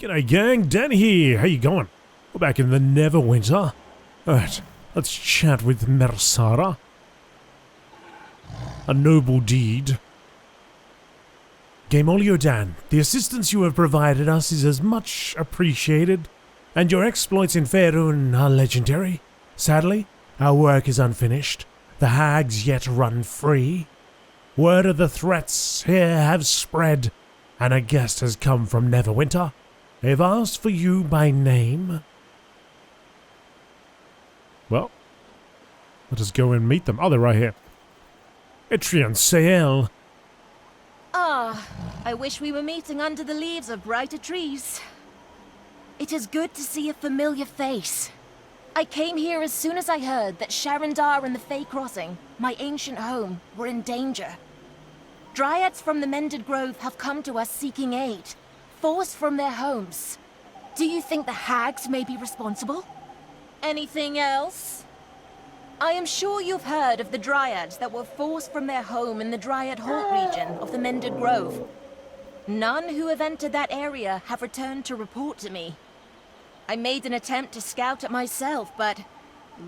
G'day gang, Dan here. How you going? We're back in the Neverwinter. Alright, let's chat with Mire. A noble deed. GameolioDan, the assistance you have provided us is as much appreciated, and your exploits in Faerûn are legendary. Sadly, our work is unfinished. The hags yet run free. Word of the threats here have spread, and a guest has come from Neverwinter. They've asked for you by name. Well, let us go and meet them. Oh, they're right here. Etrian Sael. I wish we were meeting under the leaves of brighter trees. It is good to see a familiar face. I came here as soon as I heard that Sharandar and the Fae Crossing, my ancient home, were in danger. Dryads from the Mended Grove have come to us seeking aid, forced from their homes. Do you think the hags may be responsible? Anything else? I am sure you've heard of the Dryads that were forced from their home in the Dryad Halt region of the Mended Grove. None who have entered that area have returned to report to me. I made an attempt to scout it myself, but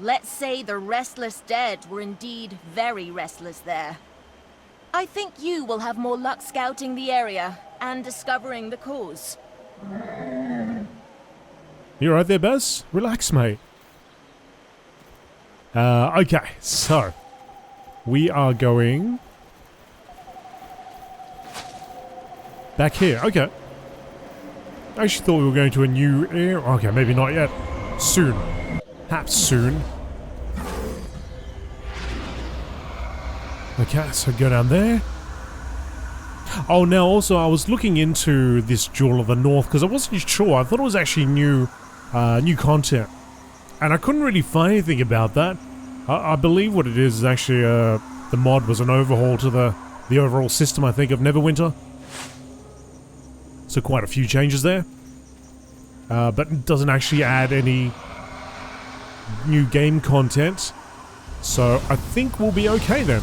let's say the restless dead were indeed very restless there. I think you will have more luck scouting the area and discovering the cause. You right there, Buzz? Relax, mate. Okay, so we are going back here. Okay. I actually thought we were going to a new area. Okay, maybe not yet. Soon. Perhaps soon. Okay, so go down there. Oh, now also I was looking into this Jewel of the North because I wasn't sure. I thought it was actually new content. And I couldn't really find anything about that. I believe what it is actually the mod was an overhaul to the overall system, I think, of Neverwinter. So quite a few changes there. But it doesn't actually add any new game content. So I think we'll be okay then.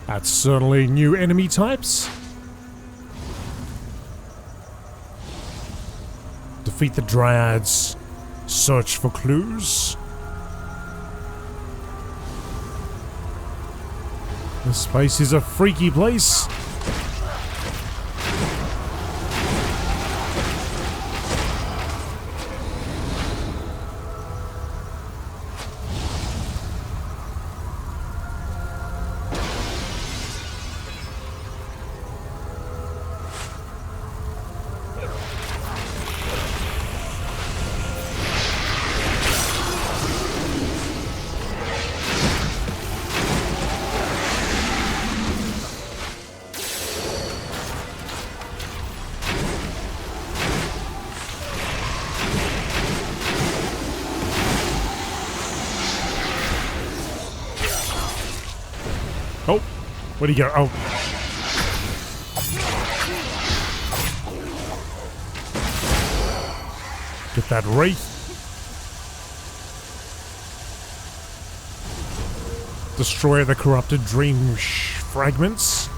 That's certainly new enemy types. Defeat the Dryads. Search for clues. This place is a freaky place. Oh, where'd he go? Oh. Get that wraith. Destroy the corrupted dream fragments.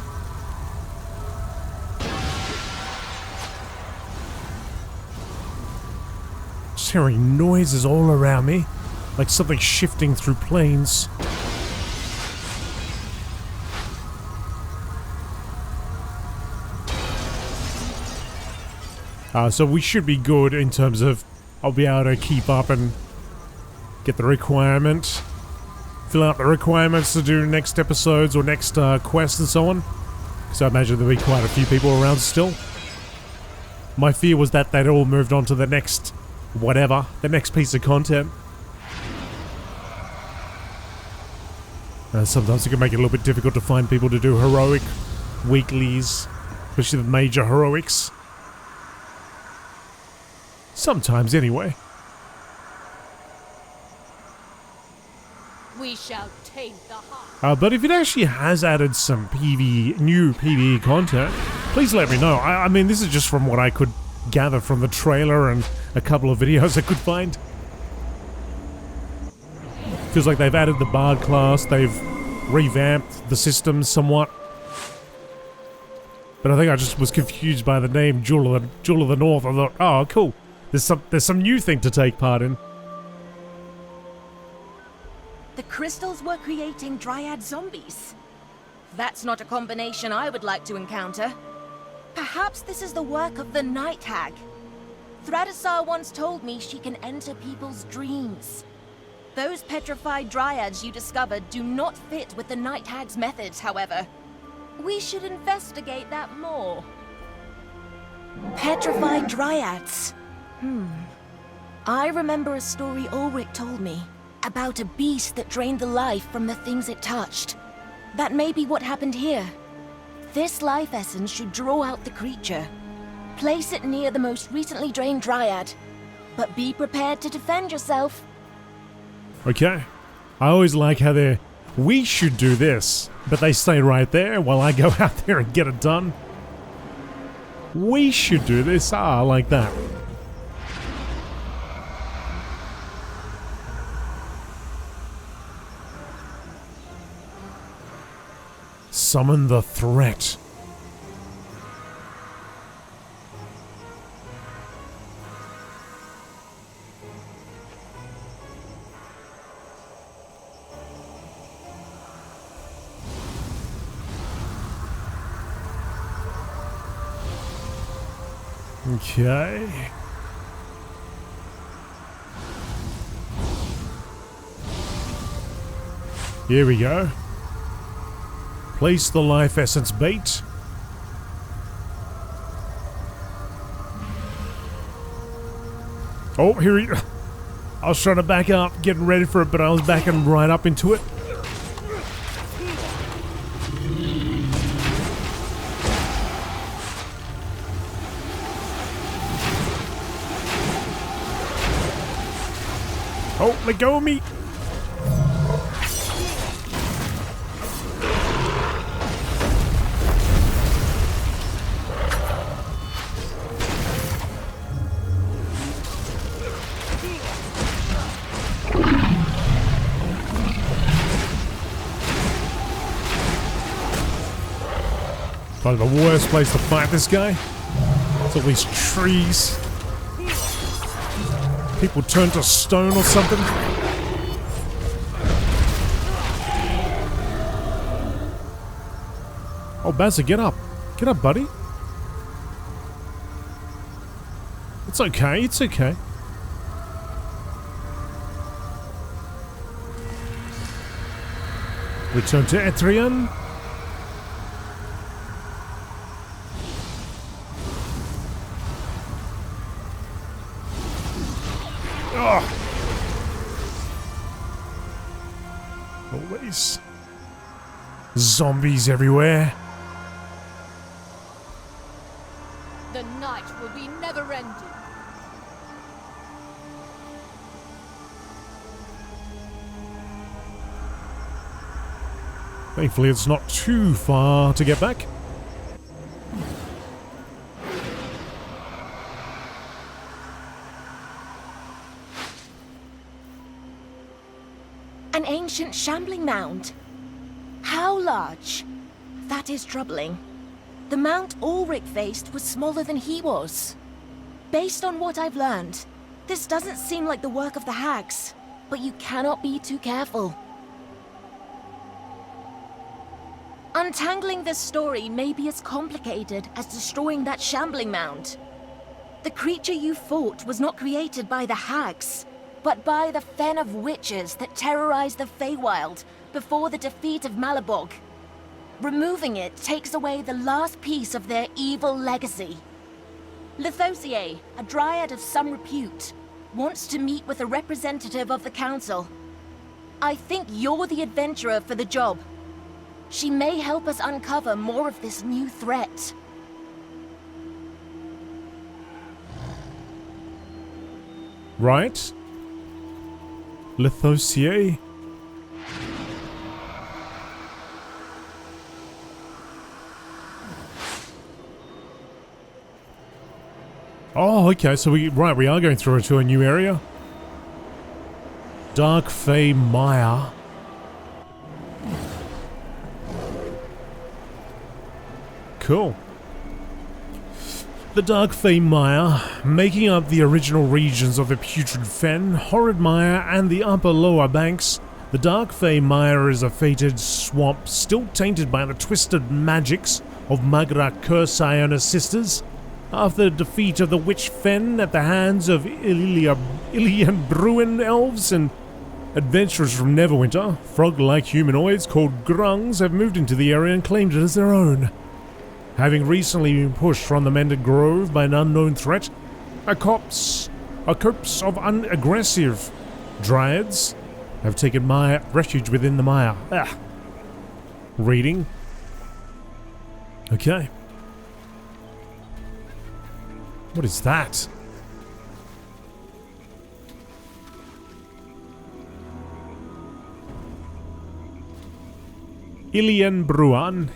Just hearing noises all around me, like something shifting through planes. So we should be good in terms of I'll be able to keep up and get the requirement, fill out the requirements to do next episodes or next quests and so on. Because I imagine there'll be quite a few people around still. My fear was that they'd all moved on to the next whatever, the next piece of content. Sometimes it can make it a little bit difficult to find people to do heroic weeklies Especially the major heroics. Sometimes, anyway. We shall taint the heart. But if it actually has added some new PvE content, please let me know. I mean, this is just from what I could gather from the trailer and a couple of videos I could find. Feels like they've added the Bard class, they've revamped the system somewhat. But I think I just was confused by the name Jewel of the North. I thought, oh, cool. There's some new thing to take part in. The crystals were creating dryad zombies. That's not a combination I would like to encounter. Perhaps this is the work of the Night Hag. Thradisar once told me she can enter people's dreams. Those petrified dryads you discovered do not fit with the Night Hag's methods, however. We should investigate that more. Petrified dryads. I remember a story Ulrich told me about a beast that drained the life from the things it touched. That may be what happened here. This life essence should draw out the creature. Place it near the most recently drained dryad. But be prepared to defend yourself. Okay. I always like how we should do this, but they stay right there while I go out there and get it done. We should do this. I like that. Summon the threat. Okay. Here we go. Place the life essence bait. Oh, here he... I was trying to back up, getting ready for it, but I was backing right up into it. Oh, let go of me. Probably the worst place to fight this guy. It's all these trees. People turn to stone or something. Oh, Bazza, get up. Get up, buddy. It's okay, it's okay. Return to Etrian. Always zombies everywhere. The night will be never-ending. Thankfully, it's not too far to get back. An ancient shambling mound. How large? That is troubling. The mount Ulrich faced was smaller than he was. Based on what I've learned, this doesn't seem like the work of the hags, but you cannot be too careful. Untangling this story may be as complicated as destroying that shambling mound. The creature you fought was not created by the hags, but by the fen of witches that terrorized the Feywild before the defeat of Malabog. Removing it takes away the last piece of their evil legacy. Lithosier, a dryad of some repute, wants to meet with a representative of the council. I think you're the adventurer for the job. She may help us uncover more of this new threat. Right? Lithosier? Oh, okay, so we are going through to a new area. Dark Fae Mire. Cool. The Dark Fae Mire, making up the original regions of the Putrid Fen, Horrid Mire, and the upper-lower banks, the Dark Fae Mire is a fated swamp still tainted by the twisted magics of Magra Kursai and her sisters. After the defeat of the Witch Fen at the hands of Ilian Bruin elves and adventurers from Neverwinter, frog-like humanoids called Grungs have moved into the area and claimed it as their own. Having recently been pushed from the Mended Grove by an unknown threat, a corpse of unaggressive dryads have taken refuge within the mire. Reading. Okay. What is that? Ilian Bruin.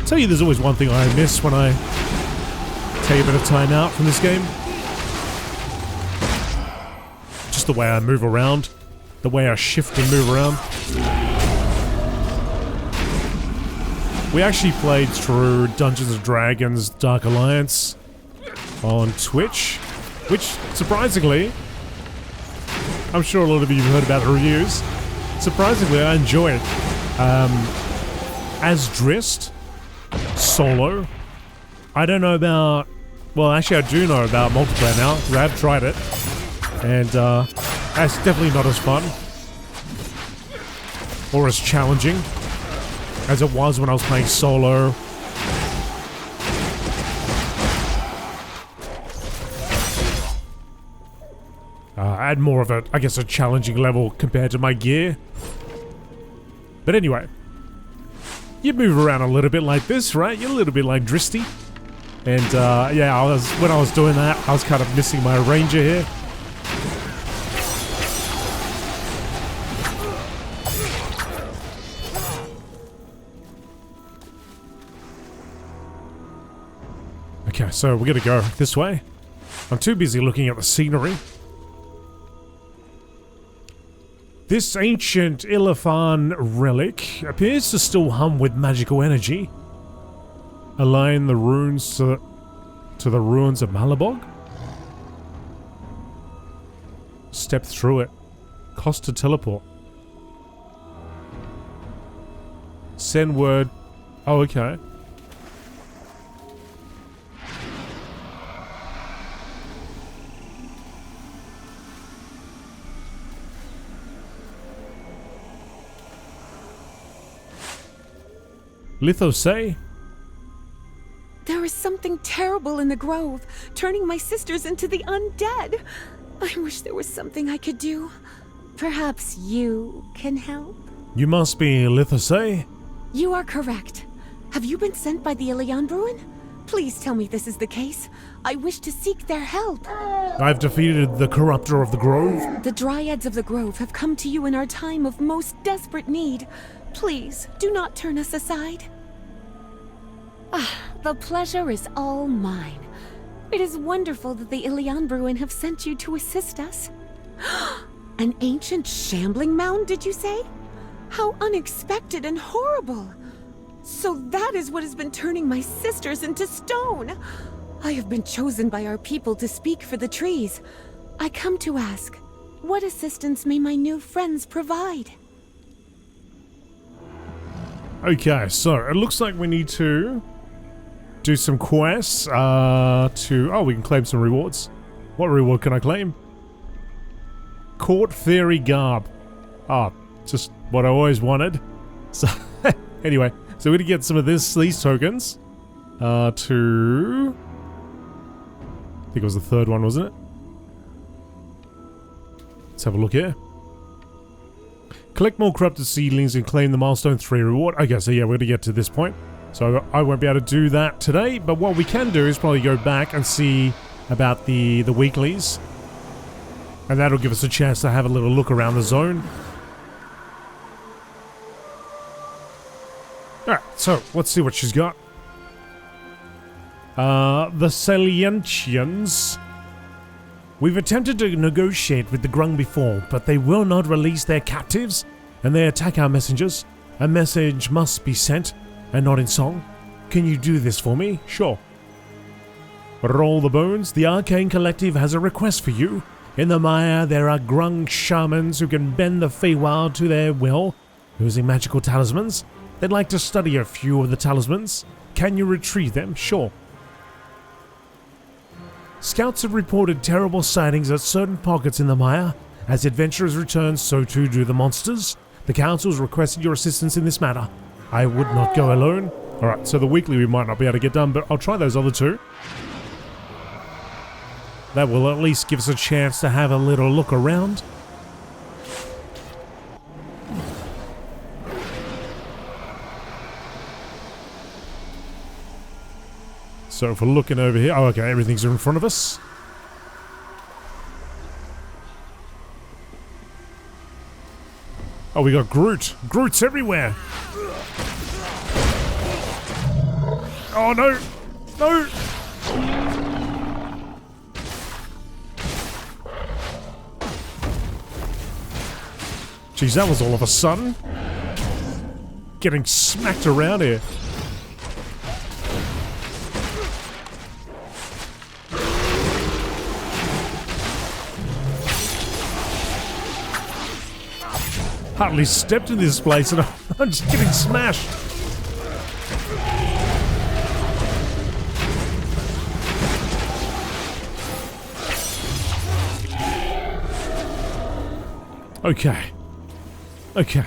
Tell you, there's always one thing I miss when I take a bit of time out from this game. Just the way I move around. The way I shift and move around. We actually played through Dungeons & Dragons Dark Alliance on Twitch, which, surprisingly, I'm sure a lot of you have heard about the reviews. Surprisingly, I enjoy it. As Drist, solo. I don't know about... Well, actually, I do know about multiplayer now, because I have tried it. And, that's definitely not as fun. Or as challenging as it was when I was playing solo. I had more of a, I guess, a challenging level compared to my gear. But anyway, you move around a little bit like this, right? You're a little bit like Dristy. And yeah, when I was doing that, I was kind of missing my ranger here. Okay, so we're gonna go this way. I'm too busy looking at the scenery. This ancient Ilifan relic appears to still hum with magical energy. Align the runes to the ruins of Malabog? Step through it. Cost to teleport. Send word. Oh, okay. Lithosay? There is something terrible in the grove, turning my sisters into the undead. I wish there was something I could do. Perhaps you can help? You must be Lithosay? You are correct. Have you been sent by the Ilian Bruin? Please tell me this is the case. I wish to seek their help. I've defeated the corruptor of the grove. The dryads of the grove have come to you in our time of most desperate need. Please, do not turn us aside. The pleasure is all mine. It is wonderful that the Ilian Bruin have sent you to assist us. An ancient shambling mound, did you say? How unexpected and horrible. So that is what has been turning my sisters into stone. I have been chosen by our people to speak for the trees. I come to ask, what assistance may my new friends provide? Okay, so it looks like we need to do some quests we can claim some rewards. What reward can I claim? Court Fairy Garb. Just what I always wanted. So anyway, so we're gonna get some of these tokens to... I think it was the third one, wasn't it? Let's have a look here. Collect more corrupted seedlings and claim the milestone 3 reward. Okay, so yeah, we're going to get to this point. So I won't be able to do that today, but what we can do is probably go back and see about the weeklies. And that'll give us a chance to have a little look around the zone. Alright, so let's see what she's got. The Salientians. We've attempted to negotiate with the Grung before, but they will not release their captives, and they attack our messengers. A message must be sent, and not in song. Can you do this for me? Sure. Roll the bones. The Arcane Collective has a request for you. In the Mire, there are Grung shamans who can bend the Feywild to their will, using magical talismans. They'd like to study a few of the talismans. Can you retrieve them? Sure. Scouts have reported terrible sightings at certain pockets in the Mire. As adventurers return, so too do the monsters. The council's requested your assistance in this matter. I would not go alone. Alright, so the weekly we might not be able to get done, but I'll try those other two. That will at least give us a chance to have a little look around. So if we're looking over here, oh okay, everything's in front of us. Oh, we got Groot. Groot's everywhere. Oh no! No! Jeez, that was all of a sudden. Getting smacked around here. Hardly stepped in this place and I'm just getting smashed. Okay. Okay.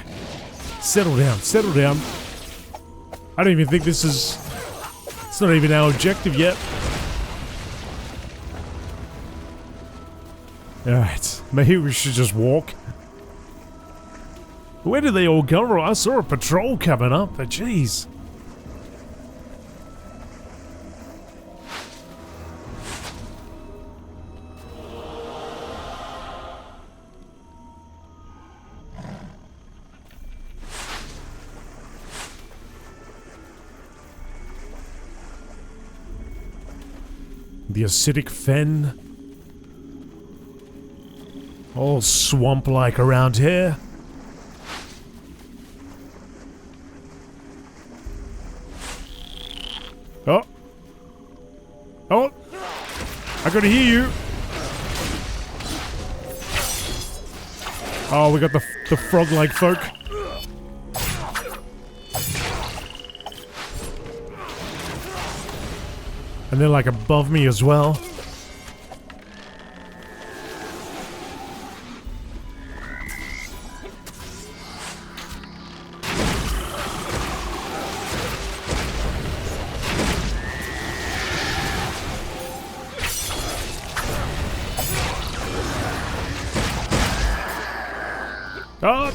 Settle down, settle down. I don't even think this is... It's not even our objective yet. Alright, maybe we should just walk. Where did they all come from? I saw a patrol coming up, but jeez. The acidic fen. All swamp-like around here. Oh. Oh. I gotta hear you. Oh, we got the frog-like folk. And they're like above me as well. Oh!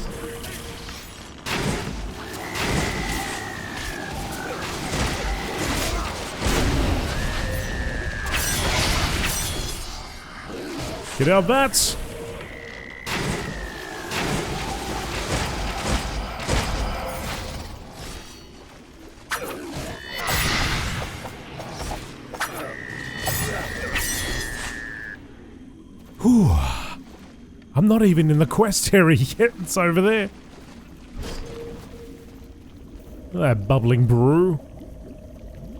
Get out, bats! Whew. I'm not even in the quest area yet, it's over there. Look at that bubbling brew.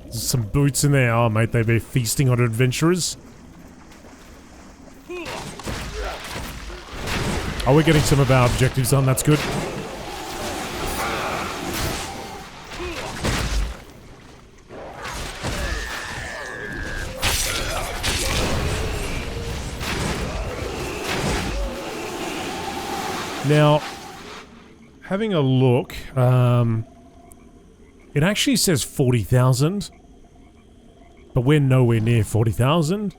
There's some boots in there. Oh mate, they'd be feasting on adventurers. Oh, we're getting some of our objectives on, that's good. Now, having a look, it actually says 40,000, but we're nowhere near 40,000.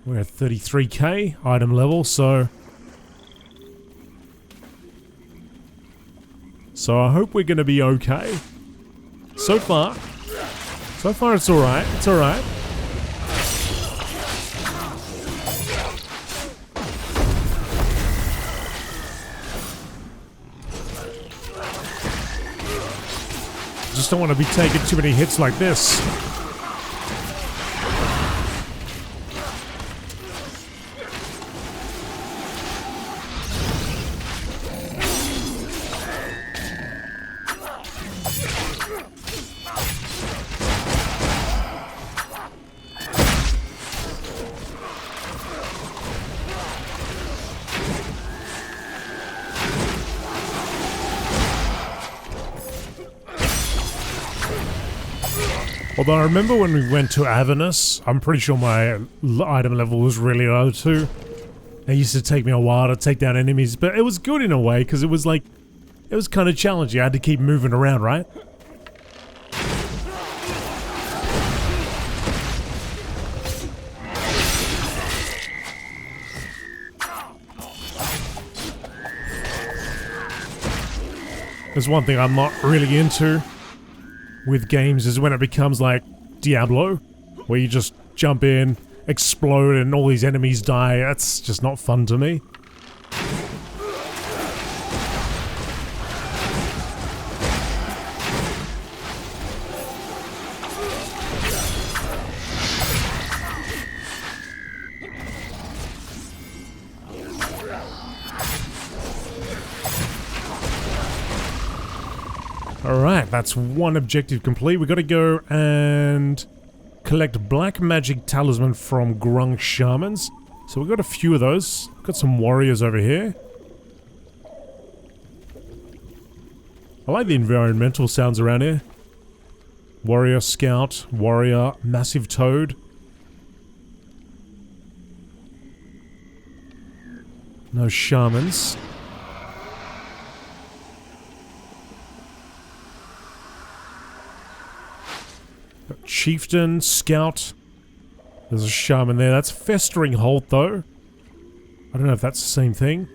We're at 33k item level, so So I hope we're going to be okay. So far it's alright. It's alright. Just don't want to be taking too many hits like this. Although I remember when we went to Avernus, I'm pretty sure my item level was really low too. It used to take me a while to take down enemies, but it was good in a way because it was like, it was kind of challenging. I had to keep moving around, right? There's one thing I'm not really into with games is when it becomes like Diablo, where you just jump in, explode, and all these enemies die. That's just not fun to me. Alright, that's one objective complete. We gotta go and collect black magic talisman from Grung shamans. So we've got a few of those. Got some warriors over here. I like the environmental sounds around here. Warrior scout, warrior, massive toad. No shamans. Chieftain, scout. There's a shaman there. That's festering holt though. I don't know if that's the same thing.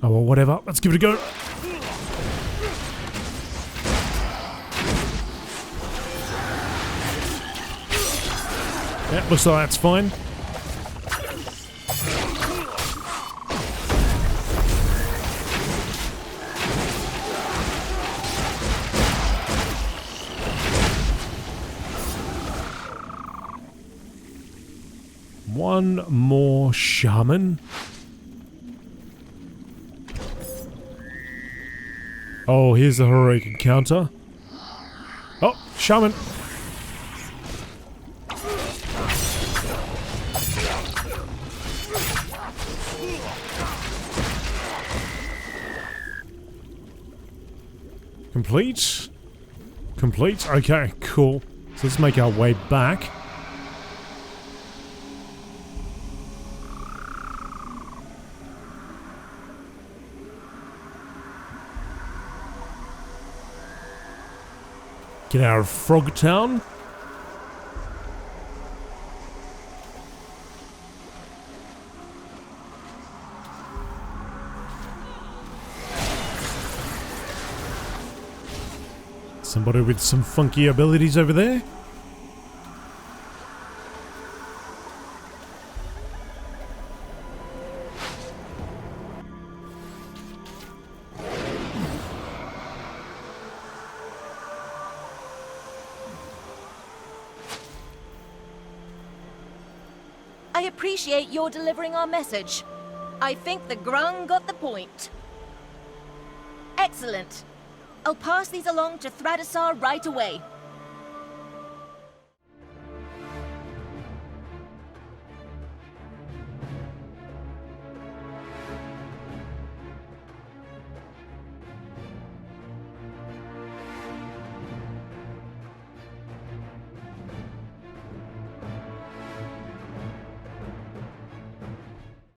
Oh well, whatever. Let's give it a go. Yeah, looks like that's fine. One more shaman. Oh, here's the heroic encounter. Oh, shaman. Complete? Complete? Okay, cool. So let's make our way back. Get out of Frogtown. Somebody with some funky abilities over there. I appreciate your delivering our message. I think the Grung got the point. Excellent. I'll pass these along to Thradisar right away.